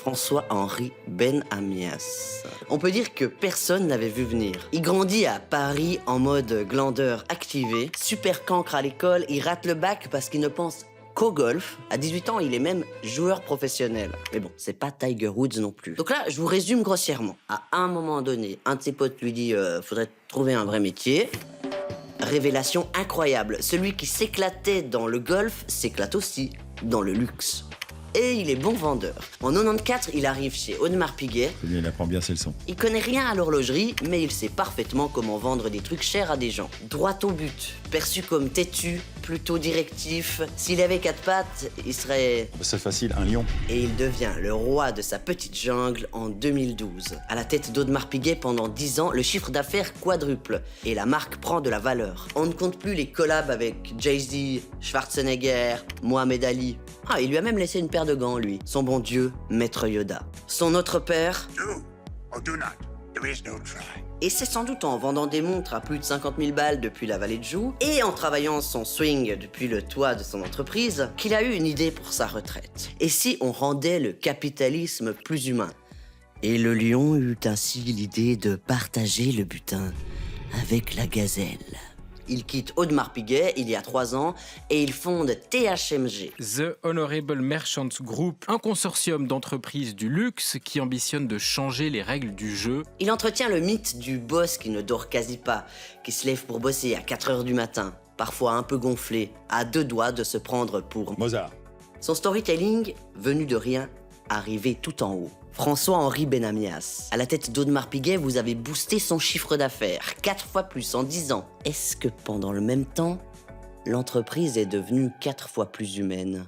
François-Henri Benamias. On peut dire que personne n'avait vu venir. Il grandit à Paris en mode glandeur activé, super cancre à l'école, il rate le bac parce qu'il ne pense qu'au golf. À 18 ans, il est même joueur professionnel. Mais bon, c'est pas Tiger Woods non plus. Donc là, je vous résume grossièrement. À un moment donné, un de ses potes lui dit faudrait trouver un vrai métier. Révélation incroyable, celui qui s'éclatait dans le golf s'éclate aussi dans le luxe. Et il est bon vendeur. En 94, il arrive chez Audemars Piguet. Il apprend bien ses leçons. Il connaît rien à l'horlogerie, mais il sait parfaitement comment vendre des trucs chers à des gens. Droit au but, perçu comme têtu, plutôt directif. S'il avait 4 pattes, il serait... C'est facile, un lion. Et il devient le roi de sa petite jungle en 2012. À la tête d'Audemars Piguet pendant 10 ans, le chiffre d'affaires quadruple. Et la marque prend de la valeur. On ne compte plus les collabs avec Jay-Z, Schwarzenegger, Mohamed Ali. Ah, il lui a même laissé une paire de gants, lui. Son bon Dieu, Maître Yoda. Son autre père... Do or do not. There is no try. Et c'est sans doute en vendant des montres à plus de 50 000 balles depuis la vallée de Joux et en travaillant son swing depuis le toit de son entreprise qu'il a eu une idée pour sa retraite. Et si on rendait le capitalisme plus humain? Et le lion eut ainsi l'idée de partager le butin avec la gazelle. Il quitte Audemars Piguet il y a 3 ans et il fonde THMG. The Honorable Merchants Group, un consortium d'entreprises du luxe qui ambitionne de changer les règles du jeu. Il entretient le mythe du boss qui ne dort quasi pas, qui se lève pour bosser à 4 heures du matin, parfois un peu gonflé, à 2 doigts de se prendre pour Mozart. Son storytelling, venu de rien, arrivé tout en haut. François-Henri Benamias. À la tête d'Audemars Piguet, vous avez boosté son chiffre d'affaires 4 fois plus en 10 ans. Est-ce que pendant le même temps, l'entreprise est devenue 4 fois plus humaine ?